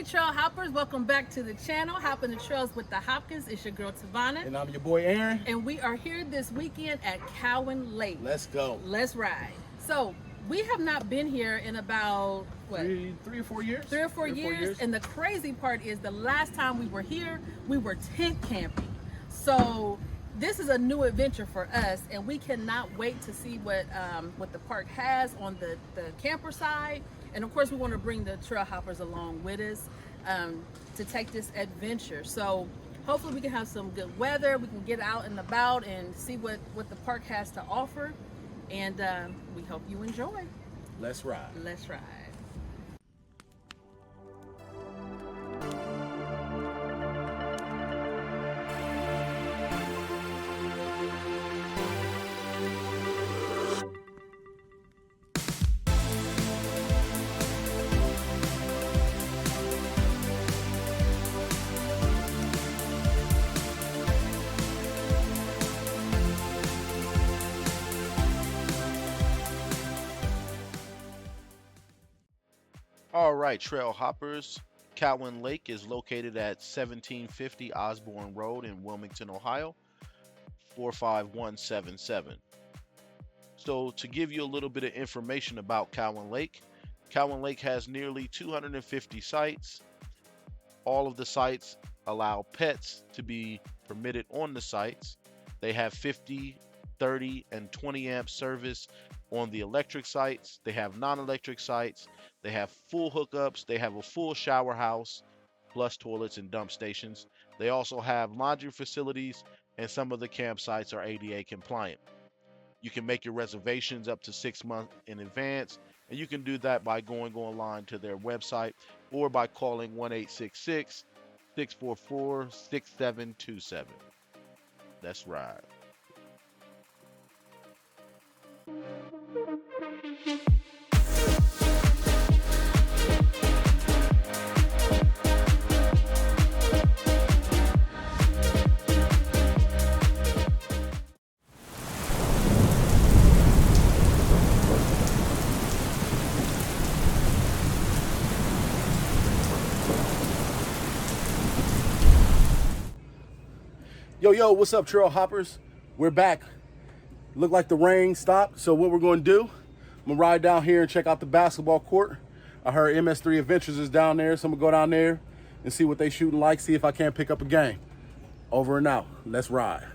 trail hoppers, welcome back to the channel, Hopping the Trails with the Hopkins. It's your girl Tavana. And I'm your boy Aaron. And we are here this weekend at Cowan Lake. Let's go. Let's ride. So we have not been here in about, what? Three or four years? Three or four years. And the crazy part is the last time we were here, we were tent camping. So this is a new adventure for us, and we cannot wait to see what the park has on the camper side. And of course, we want to bring the trail hoppers along with us to take this adventure. So hopefully we can have some good weather. We can get out and about and see what the park has to offer. And we hope you enjoy. Let's ride. Let's ride. All right, trail hoppers. Cowan Lake is located at 1750 Osborne Road in Wilmington, Ohio, 45177. So to give you a little bit of information about Cowan Lake has nearly 250 sites. All of the sites allow pets to be permitted on the sites. They have 50, 30, and 20 amp service on the electric sites. They have non-electric sites. They have full hookups. They have a full shower house, plus toilets and dump stations. They also have laundry facilities, and some of the campsites are ADA compliant. You can make your reservations up to 6 months in advance, and you can do that by going online to their website or by calling 1-866-644-6727. Let's ride. Yo, what's up, trail hoppers? We're back. Look like the rain stopped, so what we're going to do, I'm going to ride down here and check out the basketball court. I heard MS3 Adventures is down there, so I'm going to go down there and see what they shooting like, see if I can't pick up a game. Over and out. Let's ride.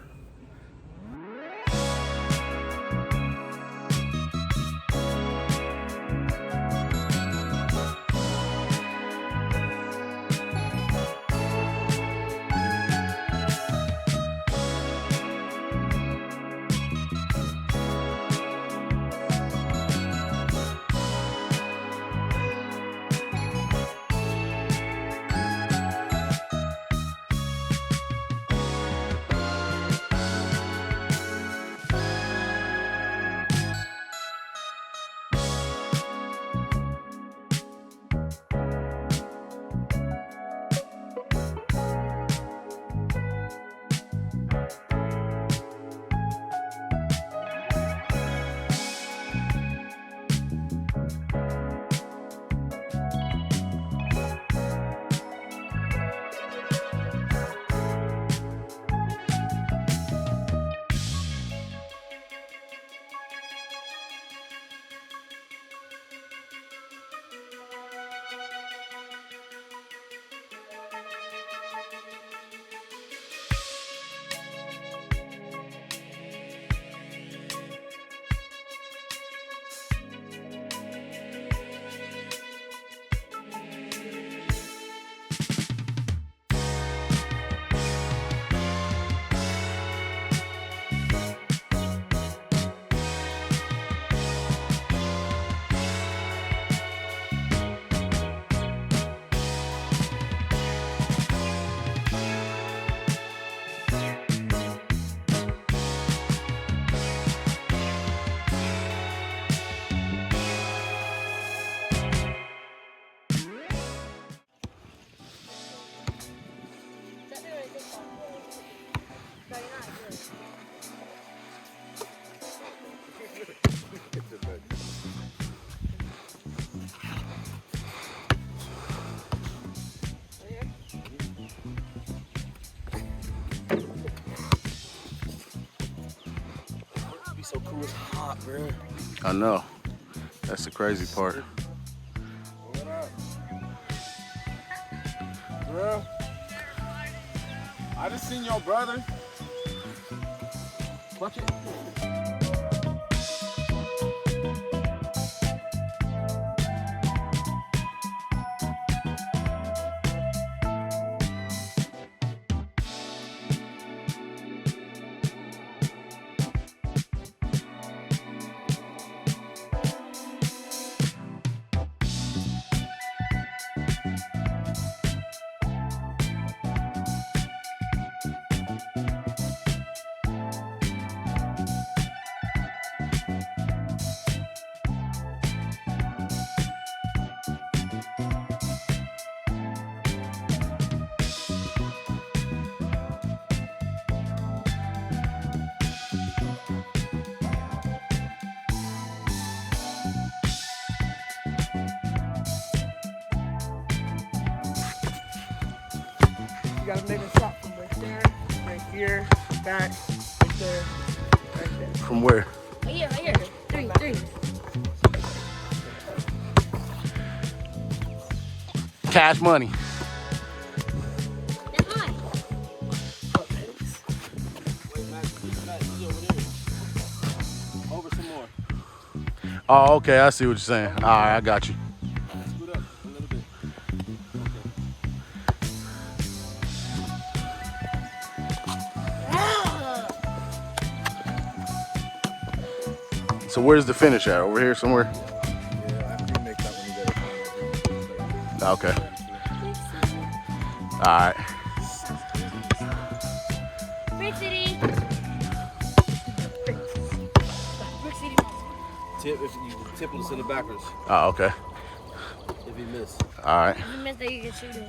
I know. That's the crazy part. What up? Girl, I just seen your brother. Watch it. You gotta make a shot from right there, right here, back, right there, right there. From where? Right here, right here. Three. Cash money. That's mine. Oh, thanks. Wait, Matt, you over there. Over some more. Oh, okay. I see what you're saying. All right, I got you. Scoot up a little bit. So where's the finish at? Over here somewhere? Yeah, after you make that one, you gotta Okay. All right. Brick City. Brick City. tip if you tip will send it backwards Oh, okay. if you miss. All right. If you miss that, you can shoot it.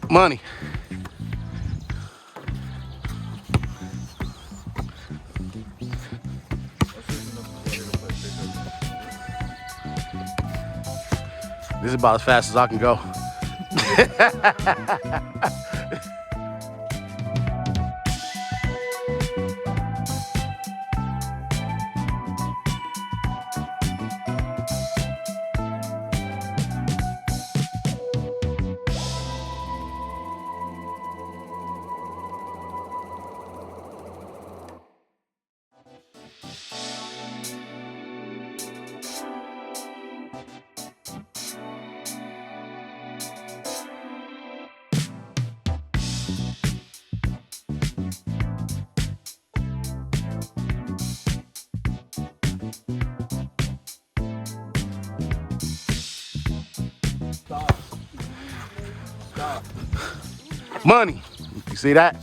Money. This is about as fast as I can go. Money. You see that?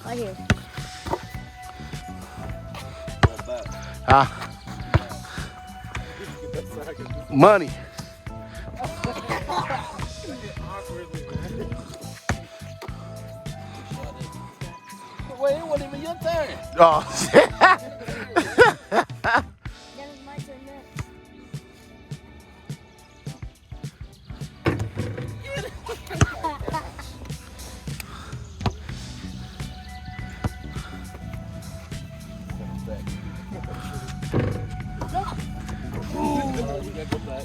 Right here. Huh? Money. Wait, it wasn't even your turn. Oh, That is my turn next.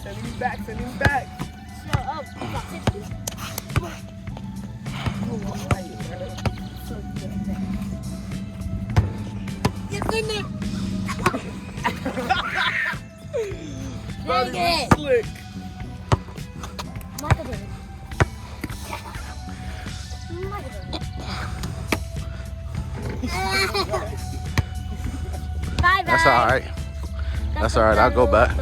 Send me back, send me back. No, up. About 60. It's in there. Dang it. Slick. My turn. My turn. Bye bye. that's all right. That's all right. I'll go back.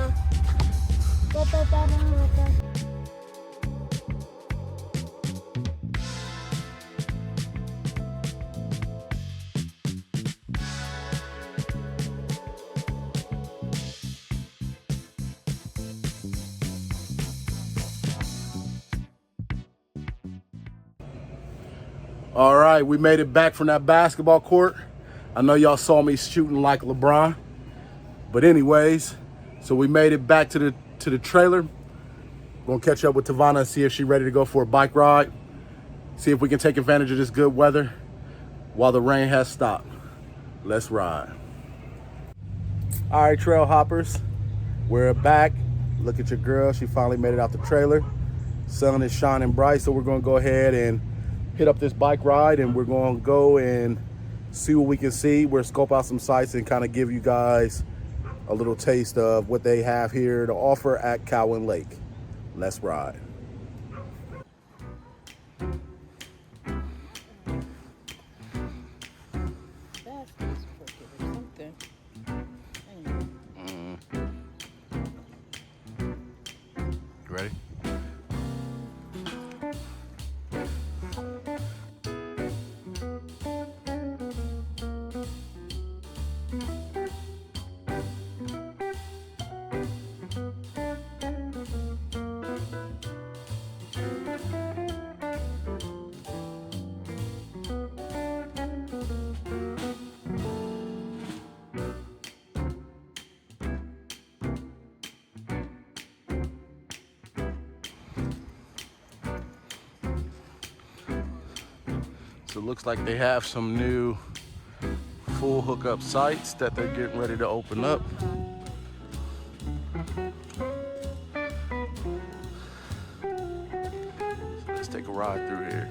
All right, we made it back from that basketball court. I know y'all saw me shooting like LeBron, but anyways, so we made it back to the trailer. Gonna catch up with Tavana and see if she's ready to go for a bike ride. See if we can take advantage of this good weather while the rain has stopped. Let's ride. All right, trail hoppers, we're back. Look at your girl, she finally made it out the trailer. Sun is shining bright, so we're gonna go ahead and hit up this bike ride, and we're gonna go and see what we can see. We're scope out some sites and kind of give you guys a little taste of what they have here to offer at Cowan Lake. Let's ride. Ready? So it looks like they have some new full hookup sites that they're getting ready to open up. So let's take a ride through here.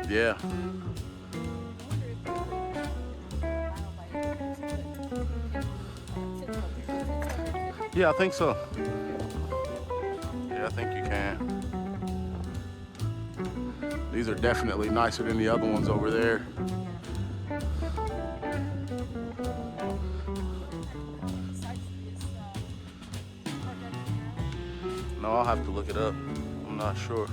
Yeah. Yeah, I think so. Yeah, I think you can. These are definitely nicer than the other ones over there. No, I'll have to look it up. I'm not sure.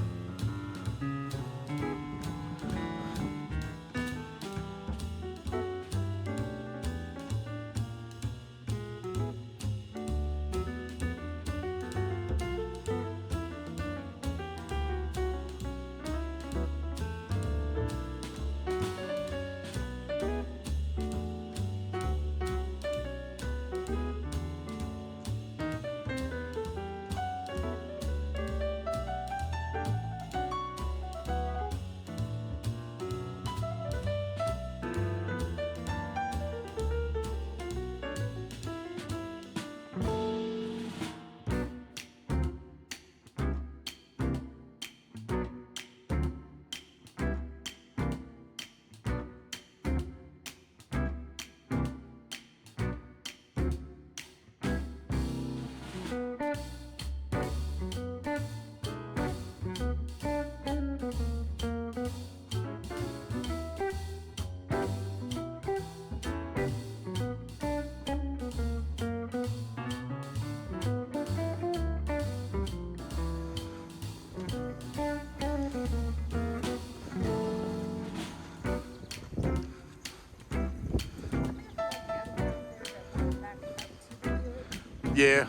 Yeah,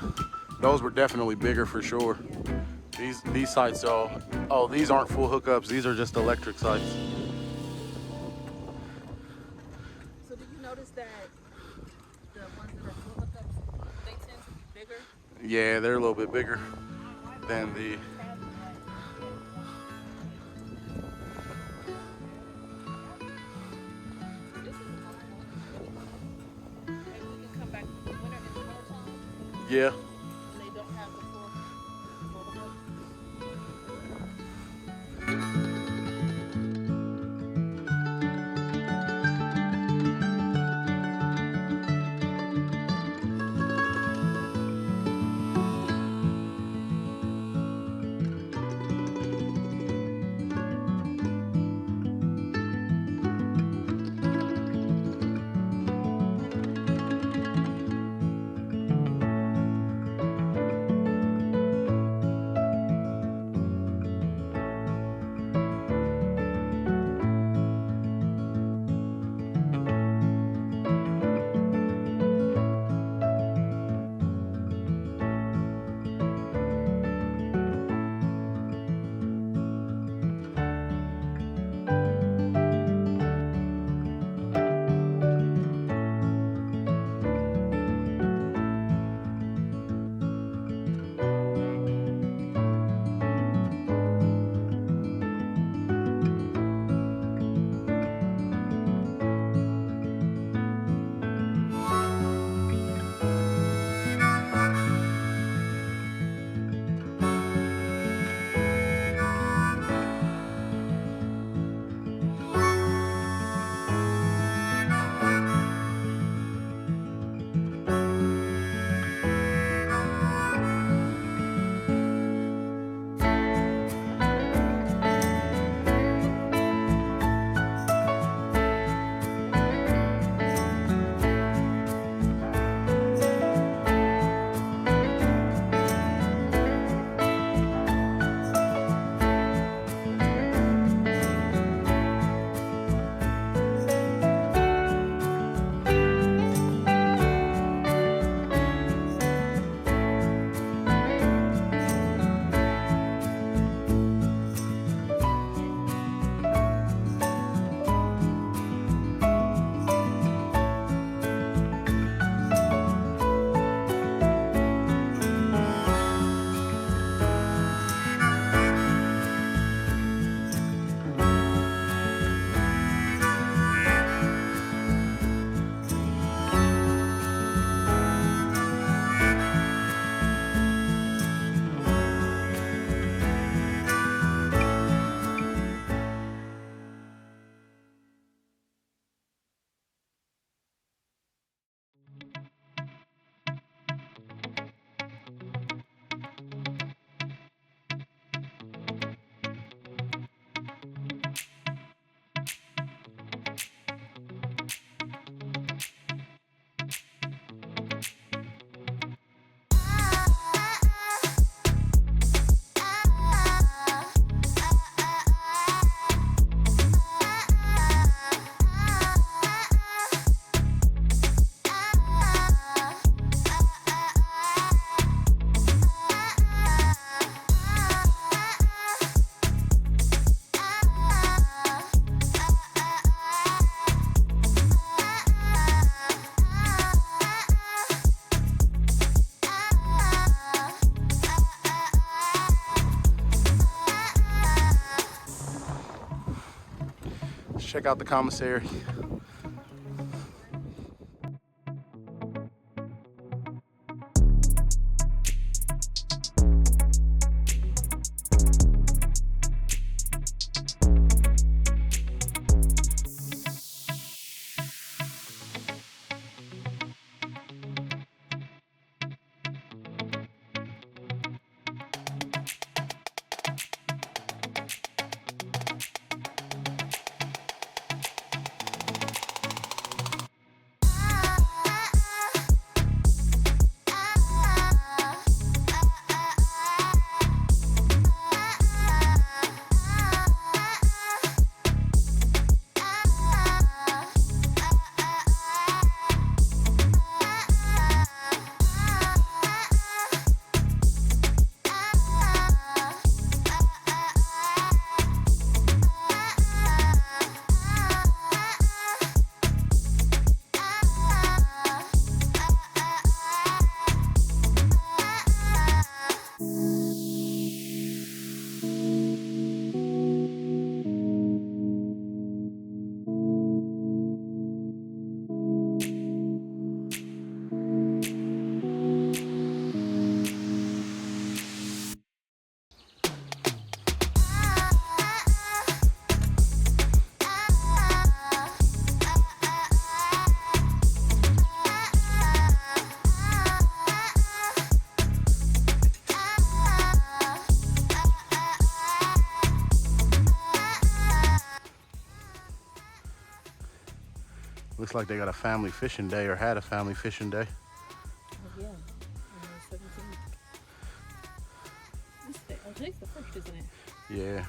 those were definitely bigger for sure. These sites are, oh, these aren't full hookups. These are just electric sites. So did you notice that the ones that are full hookups, they tend to be bigger? Yeah, they're a little bit bigger than the. This is a nice one. Maybe we can come back in the winter in the wintertime. Yeah. And they don't have the full hookups. check out the commissary. Looks like they got a family fishing day, or had a family fishing day. Yeah. On the 17th. Today's the 1st, isn't it? Yeah.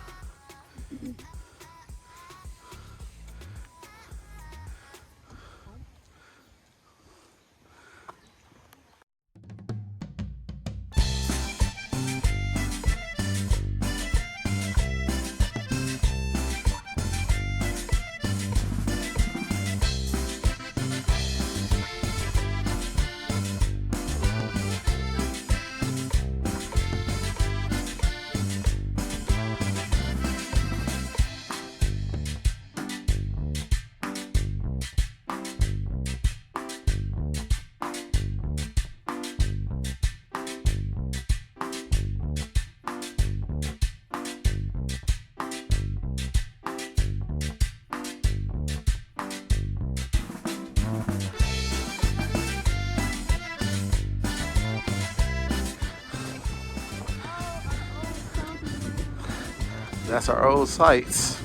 That's our old sites.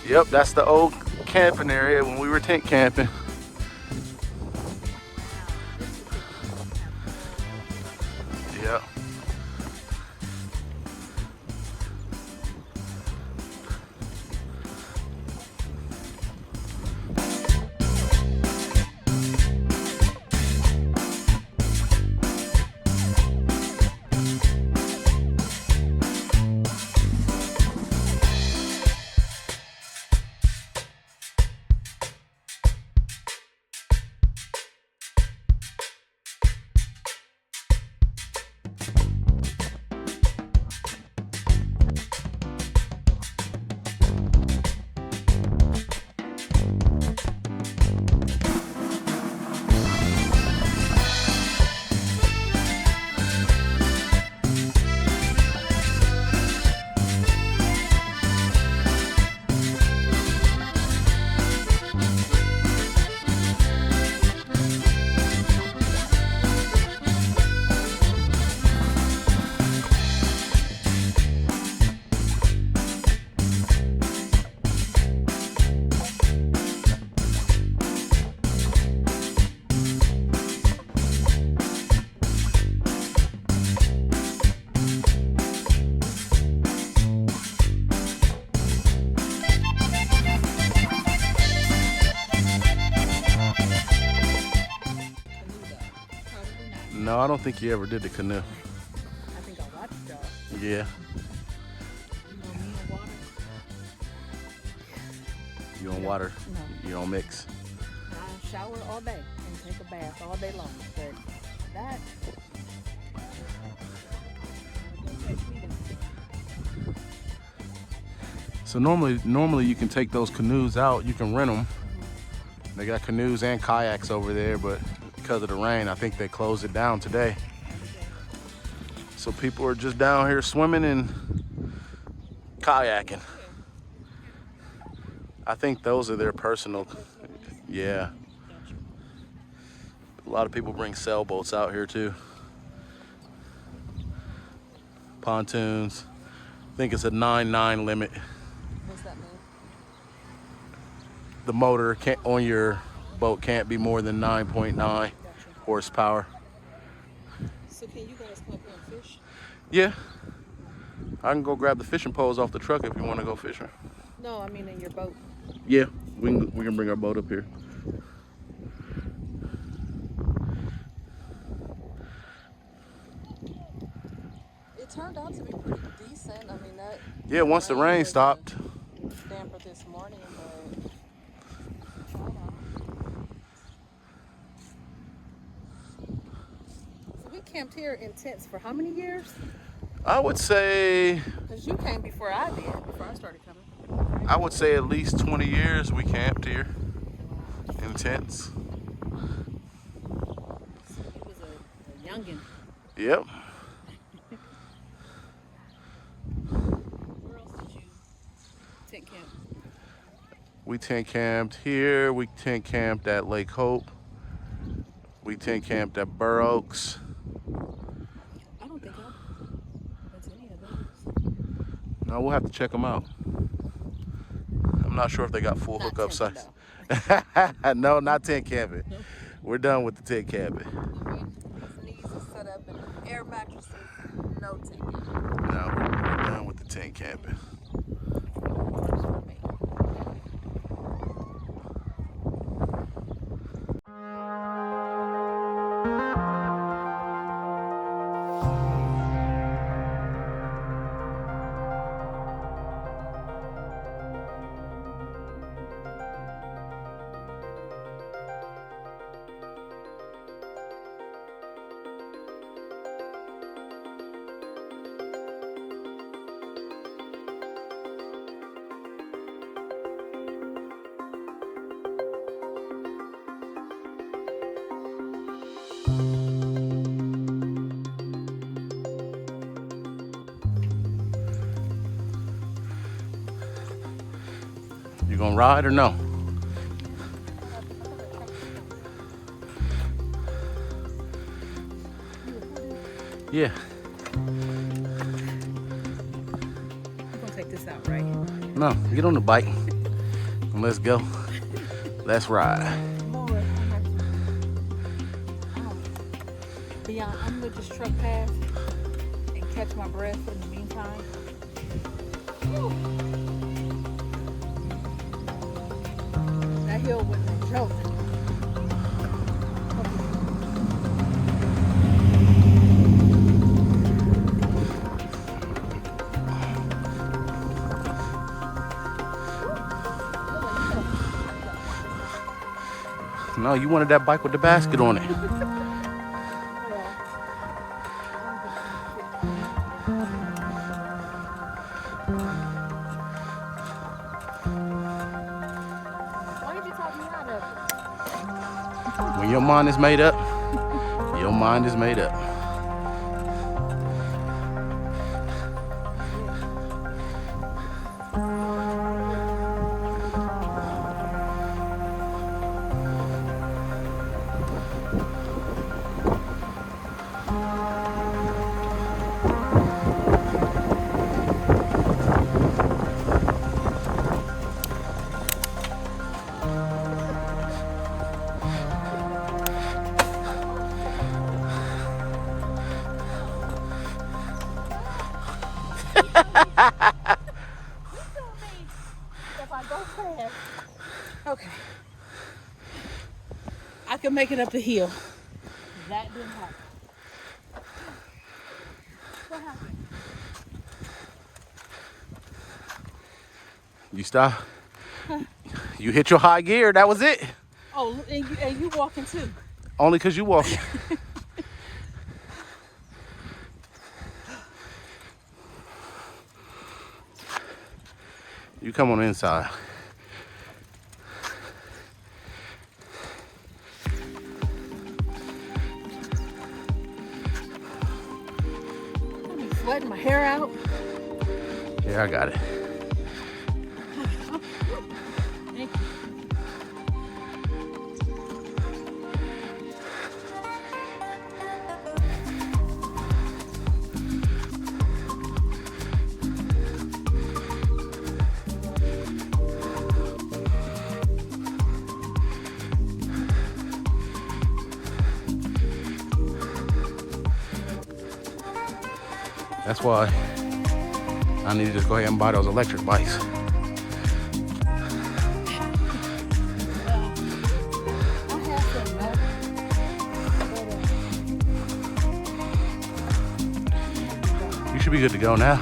Yep, that's the old camping area when we were tent camping. Yep. No, I don't think you ever did the canoe. I think I watched y'all. Yeah. You on water? You on water? No. You don't mix? I shower all day and take a bath all day long, but that So normally you can take those canoes out. You can rent them. They got canoes and kayaks over there, but because of the rain, I think they closed it down today. So people are just down here swimming and kayaking. I think those are their personal, yeah. A lot of people bring sailboats out here too. Pontoons. I think it's a 9.9 limit. What's that mean? The motor can't, on your boat can't be more than 9.9 horsepower. So can you guys come up here and fish? Yeah. I can go grab the fishing poles off the truck if you want to go fishing. No, I mean in your boat. Yeah, we can bring our boat up here. It turned out to be pretty decent. I mean that. Yeah, once the rain was stopped. a damper this morning, but. So we camped here in tents for how many years? I would say, Because you came before I did, before I started coming. I would say at least 20 years we camped here in tents. So he was a youngin'. Yep. Where else did you tent camp? We tent camped here. We tent camped at Lake Hope. We tent camped at Burr Oaks. I don't think I've been to any of those. No, we'll have to check them out. I'm not sure if they got full Not hookup tenting, sites. No, not tent camping. Nope. We're done with the tent camping. His knees are set up in air mattresses, no tent camp. No, we're done with the tent camping. Works for me. You gonna ride or no? Yeah. We're gonna take this out, right? No, get on the bike and let's go. Let's ride. Lord, I have to. Beyond, I'm gonna just truck past and catch my breath in the meantime. Whew. That hill wasn't a joke. No, you wanted that bike with the basket on it. Why did you talk me out of it? When your mind is made up, your mind is made up. If I go fast. Okay. I can make it up the hill. That didn't happen. What happened? You stop. You hit your high gear. That was it. Oh, and you walking too. Only because you walking. You come on inside. I'm sweating my hair out. Yeah, I got it. Thank you. That's why I need to just go ahead and buy those electric bikes. You should be good to go now.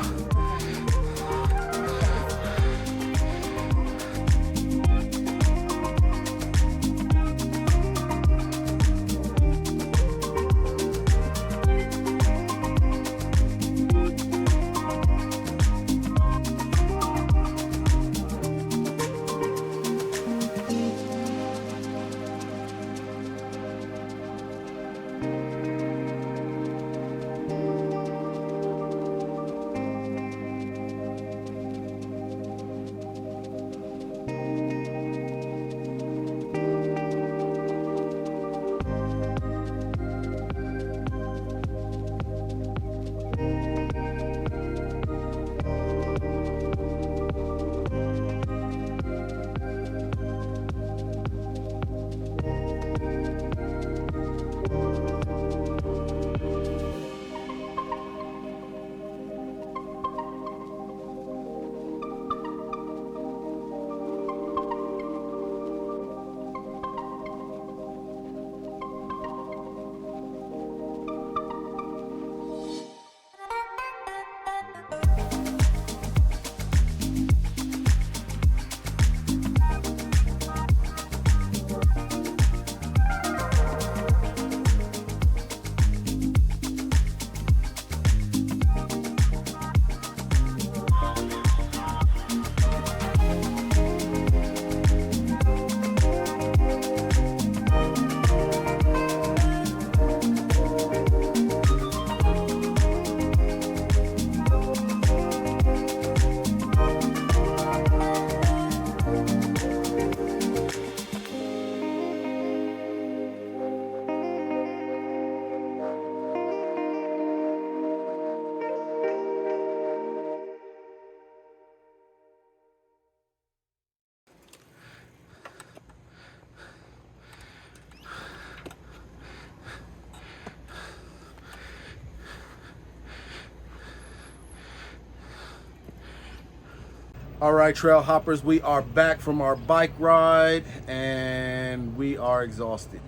All right, trail hoppers, we are back from our bike ride and we are exhausted.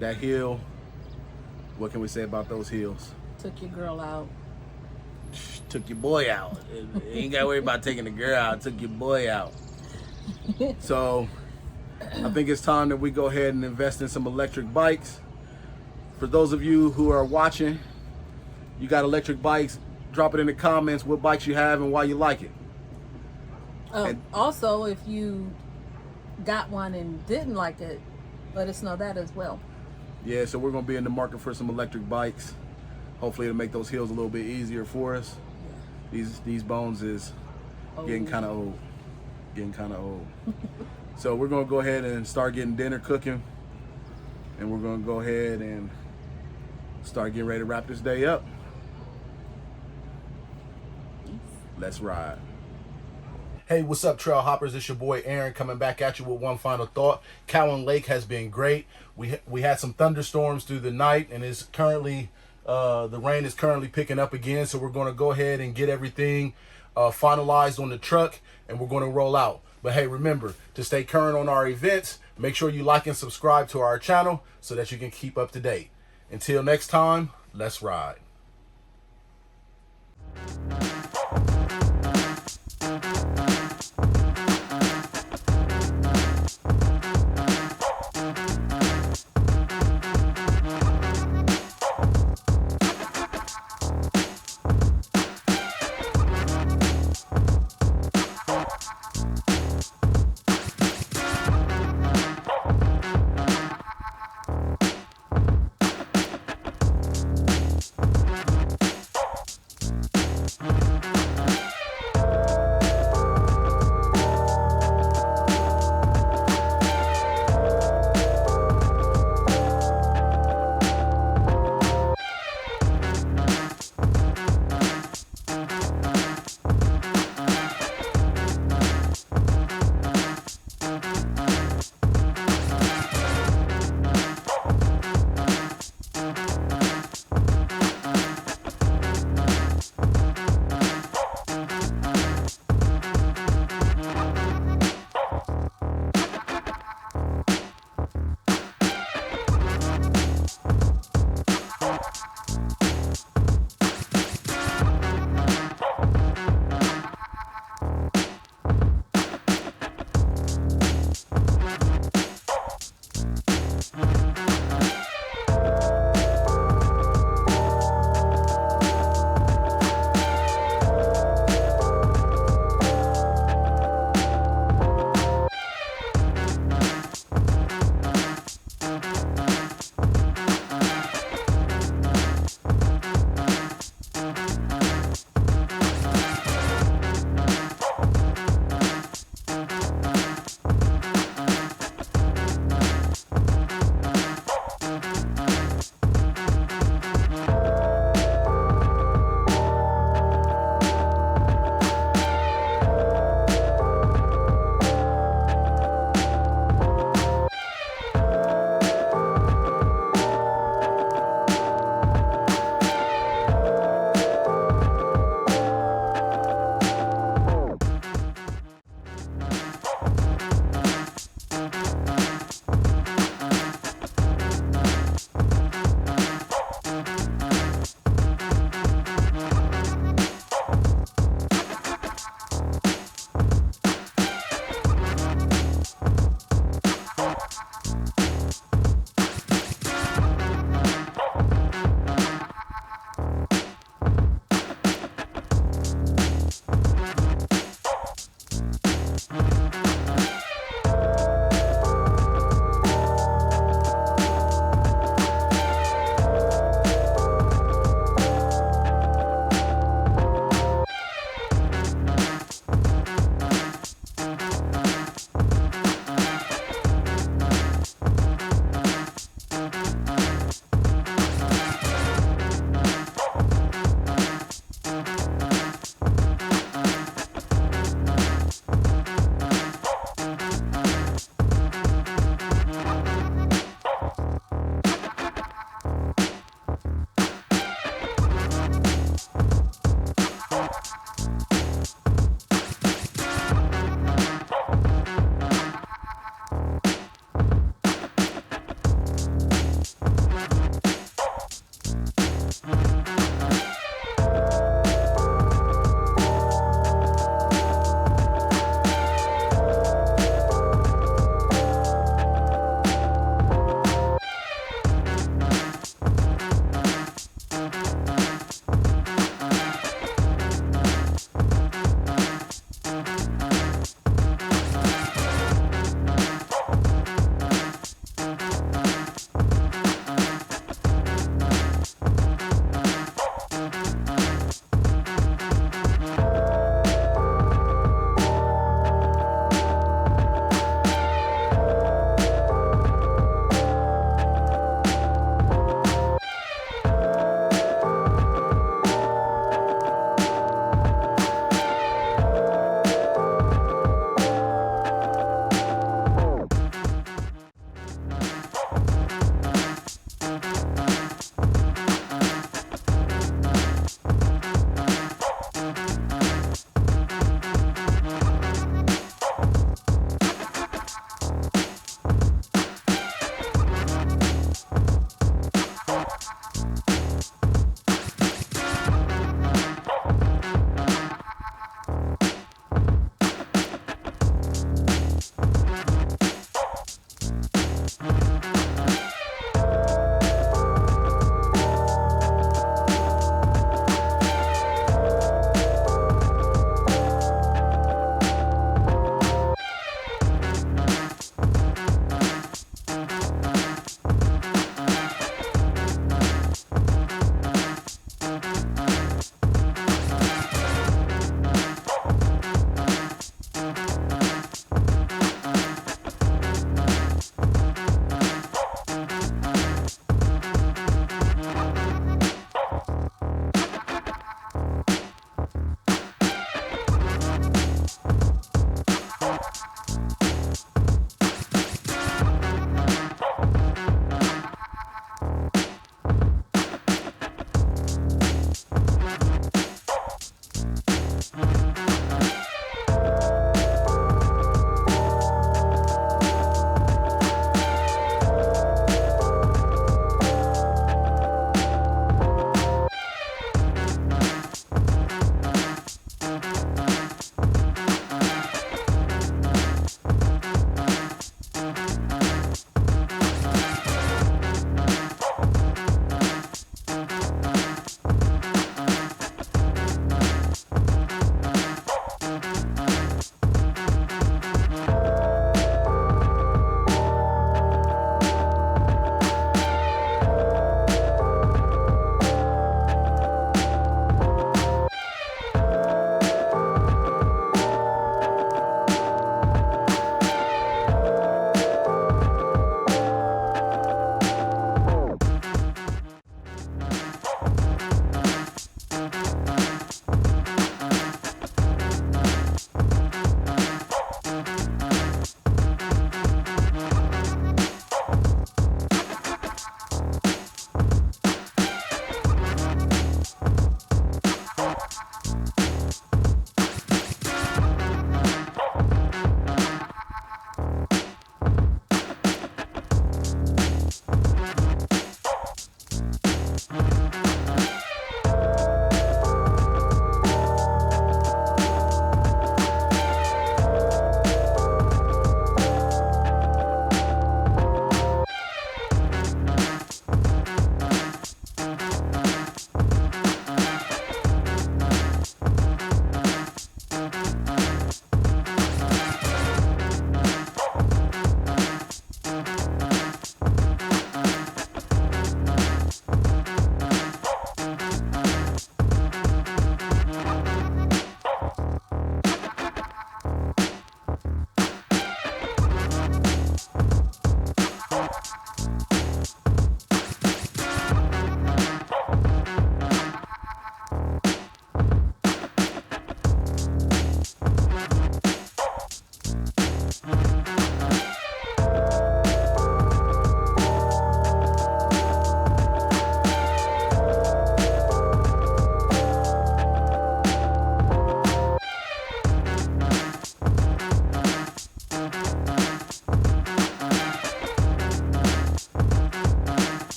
That hill, what can we say about those hills? Took your girl out. Took your boy out. Ain't got to worry about taking the girl out. Took your boy out. So I think it's time that we go ahead and invest in some electric bikes. For those of you who are watching, you got electric bikes, drop it in the comments what bikes you have and why you like it. Also, if you got one and didn't like it, let us know that as well. Yeah, so we're going to be in the market for some electric bikes. Hopefully it'll make those hills a little bit easier for us. These bones is getting kind of old. Getting kind of old. So we're going to go ahead and start getting dinner cooking. And we're going to go ahead and start getting ready to wrap this day up. Let's ride. Hey, what's up, trail hoppers? It's your boy Aaron coming back at you with one final thought. Cowan Lake has been great. We had some thunderstorms through the night, and it's currently the rain is currently picking up again. So we're going to go ahead and get everything finalized on the truck, and we're going to roll out. But hey, remember to stay current on our events. Make sure you like and subscribe to our channel so that you can keep up to date. Until next time, let's ride.